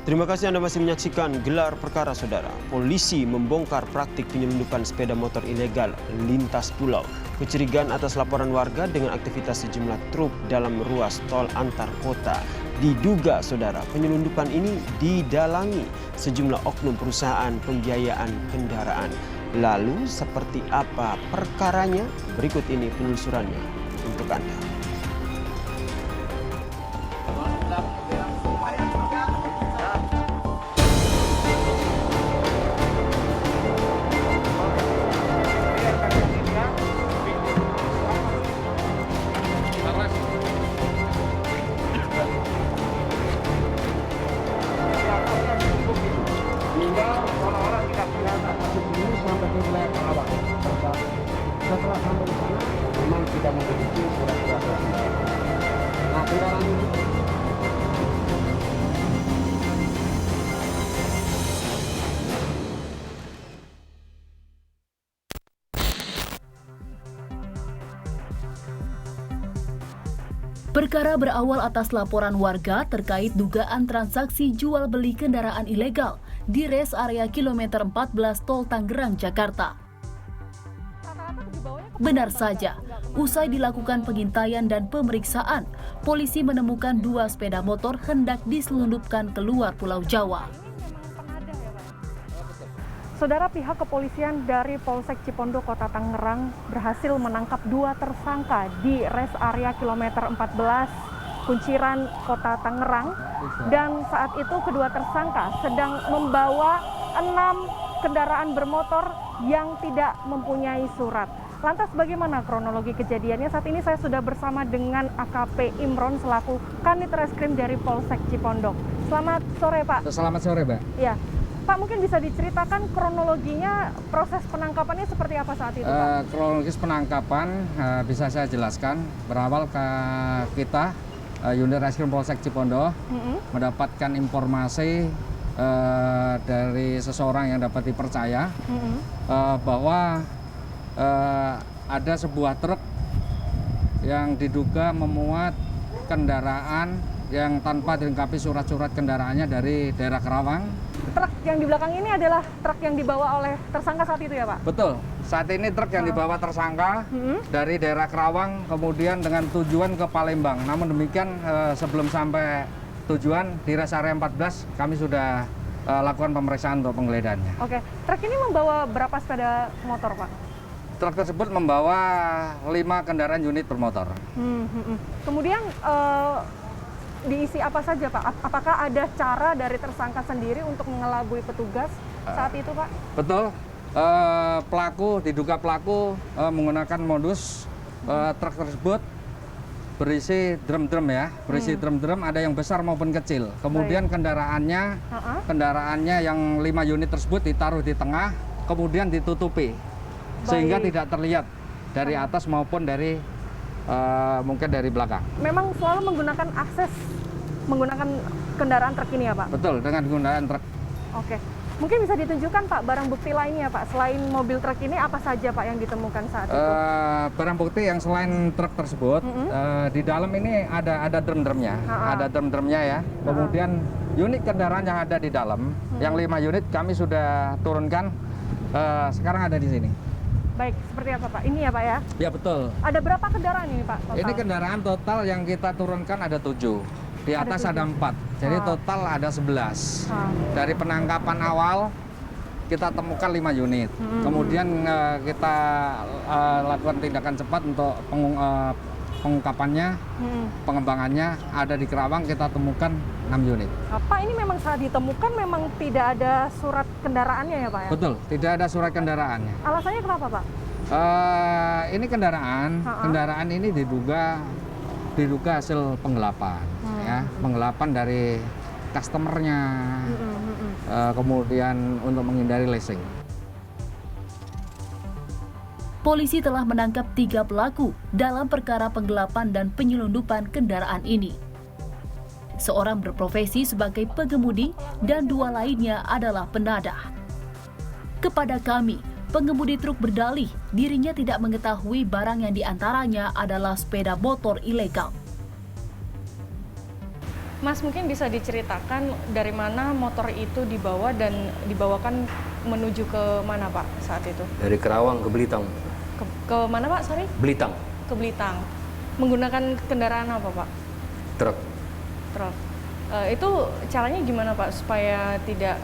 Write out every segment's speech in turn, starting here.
Terima kasih Anda masih menyaksikan Gelar Perkara Saudara. Polisi membongkar praktik penyelundupan sepeda motor ilegal lintas pulau. Kecurigaan atas laporan warga dengan aktivitas sejumlah truk dalam ruas tol antar kota. Diduga saudara, penyelundupan ini didalangi sejumlah oknum perusahaan pembiayaan kendaraan. Lalu seperti apa perkaranya? Berikut ini penelusurannya untuk Anda. Setelah sampai di sana, memang tidak memiliki surat-surat. Nah, kendaraan ini Perkara berawal atas laporan warga terkait dugaan transaksi jual beli kendaraan ilegal di res area kilometer 14 Tol Tangerang, Jakarta. Benar saja, usai dilakukan pengintaian dan pemeriksaan, polisi menemukan 2 sepeda motor hendak diselundupkan keluar Pulau Jawa. Saudara, pihak kepolisian dari Polsek Cipondo, Kota Tangerang berhasil menangkap 2 tersangka di res area kilometer 14 Kunciran, Kota Tangerang. Dan saat itu kedua tersangka sedang membawa 6 kendaraan bermotor yang tidak mempunyai surat. Lantas bagaimana kronologi kejadiannya? Saat ini saya sudah bersama dengan AKP Imron selaku Kanit Reskrim dari Polsek Cipondo. Selamat sore, Pak. Selamat sore, Mbak. Ya. Pak, mungkin bisa diceritakan kronologinya, proses penangkapannya seperti apa saat itu, Pak? Kronologis penangkapan bisa saya jelaskan. Berawal kita, Unit Reskrim Polsek Cipondo, mendapatkan informasi dari seseorang yang dapat dipercaya bahwa ada sebuah truk yang diduga memuat kendaraan yang tanpa dilengkapi surat-surat kendaraannya dari daerah Karawang. Truk yang di belakang ini adalah truk yang dibawa oleh tersangka saat itu ya, Pak? Betul. Saat ini truk yang dibawa tersangka dari daerah Karawang kemudian dengan tujuan ke Palembang. Namun demikian sebelum sampai tujuan di res area 14 kami sudah lakukan pemeriksaan untuk penggeledahannya. Oke. Truk ini membawa berapa sepeda motor, Pak? Truk tersebut membawa 5 kendaraan unit bermotor. Kemudian diisi apa saja, Pak? Apakah ada cara dari tersangka sendiri untuk mengelabui petugas saat itu, Pak? Betul. Diduga pelaku menggunakan modus truk tersebut berisi drum-drum ya, berisi drum-drum ada yang besar maupun kecil. Kemudian kendaraannya yang 5 unit tersebut ditaruh di tengah, kemudian ditutupi sehingga tidak terlihat dari atas maupun dari mungkin dari belakang. Memang selalu menggunakan kendaraan truk ini ya, Pak? Betul, dengan kendaraan truk. Oke. Mungkin bisa ditunjukkan, Pak, barang bukti lainnya, Pak. Selain mobil truk ini, apa saja, Pak, yang ditemukan saat itu? Barang bukti yang selain truk tersebut, di dalam ini ada drum-drumnya. Ada drum-drumnya ya. Kemudian unit kendaraan yang ada di dalam, yang 5 unit kami sudah turunkan, sekarang ada di sini. Baik, seperti apa, Pak? Ini ya, Pak, ya? Ya, betul. Ada berapa kendaraan ini, Pak, total? Ini kendaraan total yang kita turunkan ada 7. Di atas ada 4. Jadi total ada 11. Dari penangkapan awal, kita temukan 5 unit. Kemudian kita lakukan tindakan cepat untuk pengungkapannya, pengembangannya. Ada di Karawang, kita temukan 6 unit. Pak, ini memang saat ditemukan memang tidak ada surat kendaraannya ya, Pak, ya? Betul, tidak ada surat kendaraannya. Alasannya kenapa, Pak? Ini kendaraan ini diduga hasil penggelapan, ya, penggelapan dari customernya, kemudian untuk menghindari leasing. Polisi telah menangkap 3 pelaku dalam perkara penggelapan dan penyelundupan kendaraan ini. Seorang berprofesi sebagai pengemudi dan 2 lainnya adalah penadah. Kepada kami, pengemudi truk berdalih dirinya tidak mengetahui barang yang diantaranya adalah sepeda motor ilegal. Mas mungkin bisa diceritakan dari mana motor itu dibawa dan dibawakan menuju ke mana Pak saat itu? Dari Kerawang ke Belitang. Ke mana Pak, sorry? Belitang, Ke Belitang. Menggunakan kendaraan apa Pak? truk. Truk. Itu caranya gimana Pak supaya tidak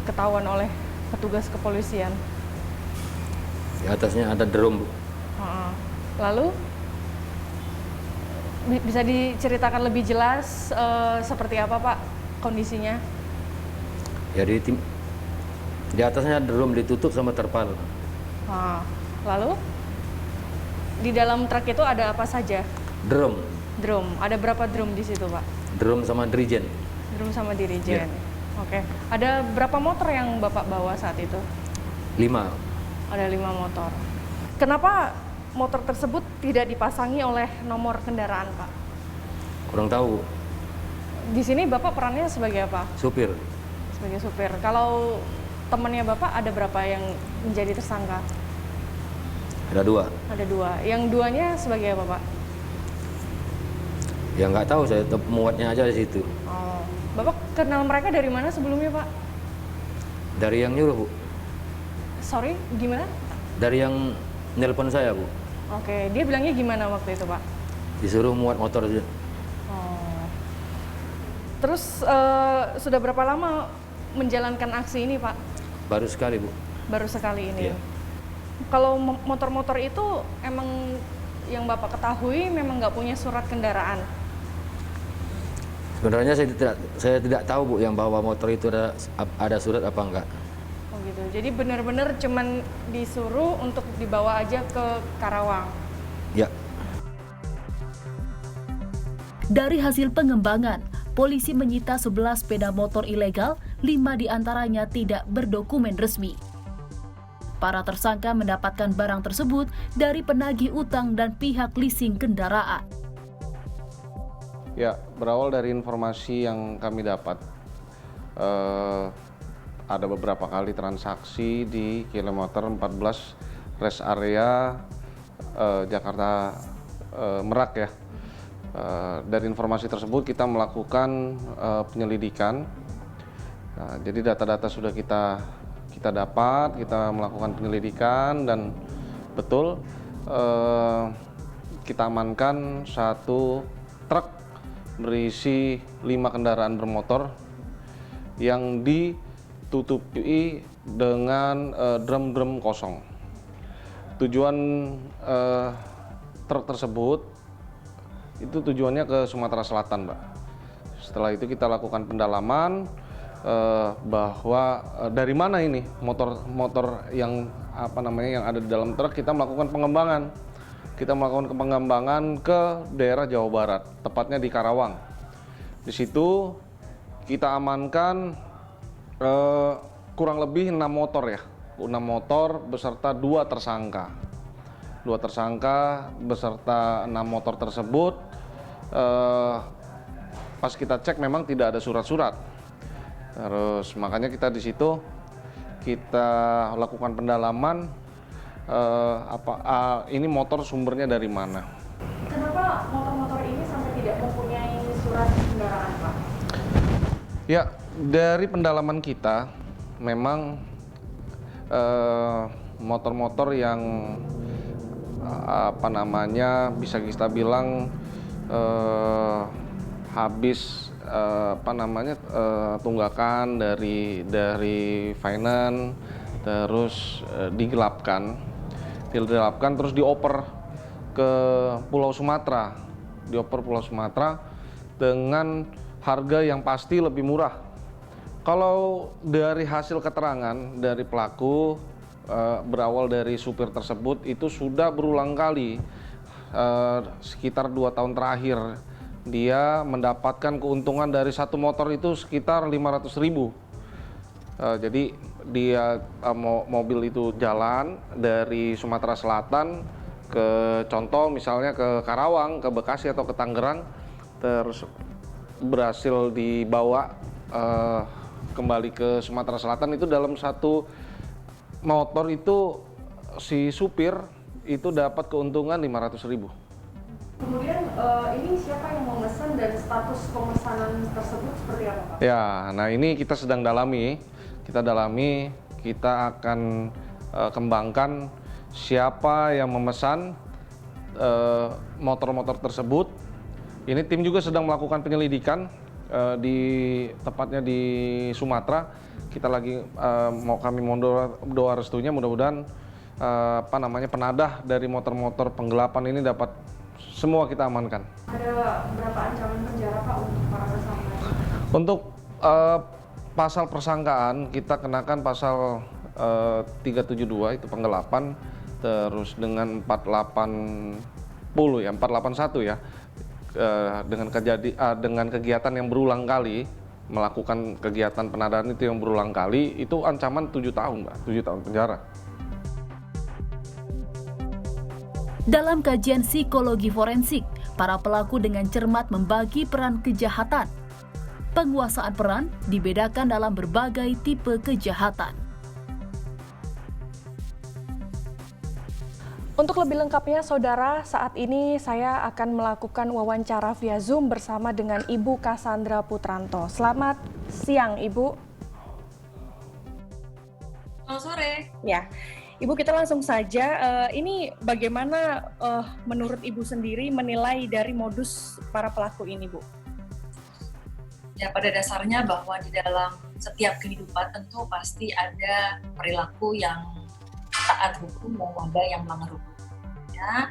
ketahuan oleh petugas kepolisian? Di atasnya ada drum, Bu. Lalu bisa diceritakan lebih jelas seperti apa Pak kondisinya? Ya di atasnya drum ditutup sama terpal. Lalu di dalam truk itu ada apa saja? Drum, Drum. Ada berapa drum di situ Pak? drum sama dirijen. Drum sama dirijen. Ya. Oke. Ada berapa motor yang Bapak bawa saat itu? 5. Ada 5 motor. Kenapa motor tersebut tidak dipasangi oleh nomor kendaraan Pak? Kurang tahu, Di sini Bapak perannya sebagai apa? supir. Sebagai supir. Kalau temannya Bapak ada berapa yang menjadi tersangka? Ada 2. Ada 2. Yang duanya sebagai apa Pak? Ya nggak tahu, saya tetap muatnya aja di situ. Oh. Bapak kenal mereka dari mana sebelumnya Pak? Dari yang nyuruh, Bu. Sorry, gimana? Dari yang nelpon saya, Bu. Oke, dia bilangnya gimana waktu itu Pak? Disuruh muat motor aja. Oh. Terus sudah berapa lama menjalankan aksi ini Pak? Baru sekali, Bu. Baru sekali ini. Iya. Kalau motor-motor itu emang yang Bapak ketahui memang nggak punya surat kendaraan. Sebenarnya saya tidak tahu, Bu, yang bawa motor itu ada surat apa enggak. Oh gitu. Jadi benar-benar cuman disuruh untuk dibawa aja ke Karawang. Ya. Dari hasil pengembangan, polisi menyita 11 sepeda motor ilegal, 5 diantaranya tidak berdokumen resmi. Para tersangka mendapatkan barang tersebut dari penagih utang dan pihak leasing kendaraan. Ya, berawal dari informasi yang kami dapat, ada beberapa kali transaksi di kilometer 14 rest area Jakarta Merak ya. Dari informasi tersebut kita melakukan penyelidikan. Nah, jadi data-data sudah kita dapat, kita melakukan penyelidikan dan betul kita amankan satu truk berisi 5 kendaraan bermotor yang ditutupi dengan drum-drum kosong. Tujuan truk tersebut itu tujuannya ke Sumatera Selatan, Mbak. Setelah itu kita lakukan pendalaman bahwa dari mana ini motor yang yang ada di dalam truk. Kita melakukan pengembangan. Kita melakukan pengembangan ke daerah Jawa Barat, tepatnya di Karawang. Di situ kita amankan kurang lebih 6 motor ya, 6 motor beserta 2 tersangka. 2 tersangka beserta 6 motor tersebut. Pas kita cek memang tidak ada surat-surat. Terus makanya kita di situ kita lakukan pendalaman ini motor sumbernya dari mana. Kenapa motor-motor ini sampai tidak mempunyai surat kendaraan Pak? Ya, dari pendalaman kita memang motor-motor yang bisa kita bilang habis tunggakan dari finance, terus digelapkan terus dioper ke Pulau Sumatera, dengan harga yang pasti lebih murah. Kalau dari hasil keterangan dari pelaku berawal dari supir tersebut, itu sudah berulang kali sekitar 2 tahun terakhir dia mendapatkan keuntungan dari satu motor itu sekitar 500.000. Jadi dia mobil itu jalan dari Sumatera Selatan ke contoh misalnya ke Karawang, ke Bekasi atau ke Tangerang, terus berhasil dibawa kembali ke Sumatera Selatan. Itu dalam satu motor itu si supir itu dapat keuntungan 500.000. Kemudian ini siapa yang memesan dan status pemesanan tersebut seperti apa, Pak? Ya, nah ini kita sedang dalami. Kita akan kembangkan siapa yang memesan motor-motor tersebut. Ini tim juga sedang melakukan penyelidikan tepatnya di Sumatera. Kita lagi kami mohon doa restunya, mudah-mudahan penadah dari motor-motor penggelapan ini dapat semua kita amankan. Ada berapa ancaman penjara, Pak, untuk para tersangka? Untuk pasal persangkaan kita kenakan pasal 372 itu penggelapan, terus dengan 481 ya, dengan kegiatan yang berulang kali, melakukan kegiatan penadahan itu yang berulang kali, itu ancaman 7 tahun, Mbak, 7 tahun penjara. Dalam kajian psikologi forensik, para pelaku dengan cermat membagi peran kejahatan. Penguasaan peran dibedakan dalam berbagai tipe kejahatan. Untuk lebih lengkapnya, Saudara, saat ini saya akan melakukan wawancara via Zoom bersama dengan Ibu Cassandra Putranto. Selamat siang, Ibu. Selamat sore. Ya, Ibu, kita langsung saja. Ini bagaimana menurut Ibu sendiri menilai dari modus para pelaku ini, Bu? Ya, pada dasarnya bahwa di dalam setiap kehidupan tentu pasti ada perilaku yang taat hukum dan ada yang melanggar hukum. Ya.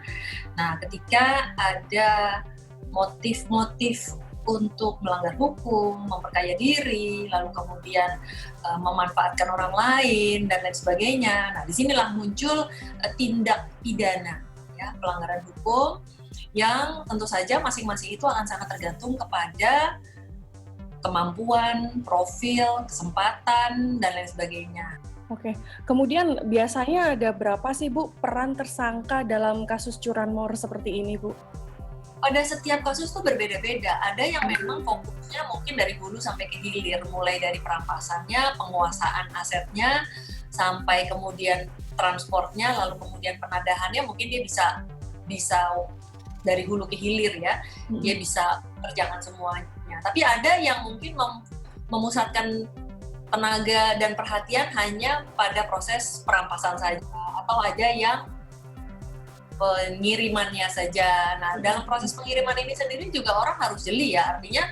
Nah, ketika ada motif-motif untuk melanggar hukum, memperkaya diri, lalu kemudian memanfaatkan orang lain dan lain sebagainya. Nah, disinilah muncul tindak pidana, ya, pelanggaran hukum yang tentu saja masing-masing itu akan sangat tergantung kepada kemampuan, profil, kesempatan, dan lain sebagainya. Oke, kemudian biasanya ada berapa sih, Bu, peran tersangka dalam kasus curanmor seperti ini, Bu? Pada setiap kasus itu berbeda-beda. Ada yang memang fokusnya mungkin dari hulu sampai ke hilir, mulai dari perampasannya, penguasaan asetnya, sampai kemudian transportnya, lalu kemudian penadahannya, mungkin dia bisa dari hulu ke hilir ya, dia bisa kerjakan semuanya. Tapi ada yang mungkin memusatkan tenaga dan perhatian hanya pada proses perampasan saja, atau ada yang pengirimannya saja. Nah, dalam proses pengiriman ini sendiri juga orang harus jeli ya, artinya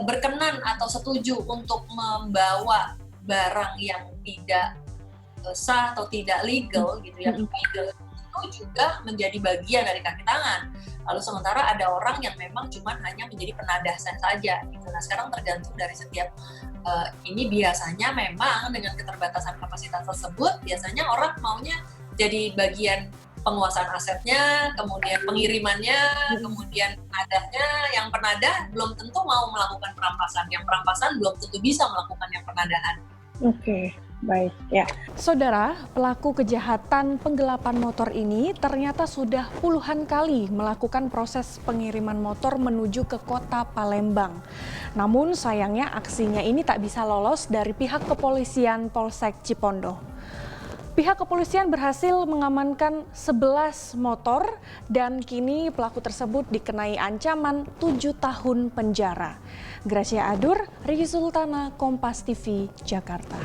berkenan atau setuju untuk membawa barang yang tidak sah atau tidak legal gitu ya, illegal, itu juga menjadi bagian dari kaki tangan. Lalu sementara ada orang yang memang cuma hanya menjadi penadah saja gitu. Nah, sekarang tergantung dari setiap ini biasanya memang dengan keterbatasan kapasitas tersebut, biasanya orang maunya jadi bagian penguasaan asetnya, kemudian pengirimannya, kemudian penadahnya. Yang penadah belum tentu mau melakukan perampasan, yang perampasan belum tentu bisa melakukan yang penadahan. Oke, baik ya. Saudara, pelaku kejahatan penggelapan motor ini ternyata sudah puluhan kali melakukan proses pengiriman motor menuju ke kota Palembang. Namun sayangnya aksinya ini tak bisa lolos dari pihak kepolisian Polsek Cipondo. Pihak kepolisian berhasil mengamankan 11 motor dan kini pelaku tersebut dikenai ancaman 7 tahun penjara. Gracia Adur, Riki Sultana, Kompas TV, Jakarta.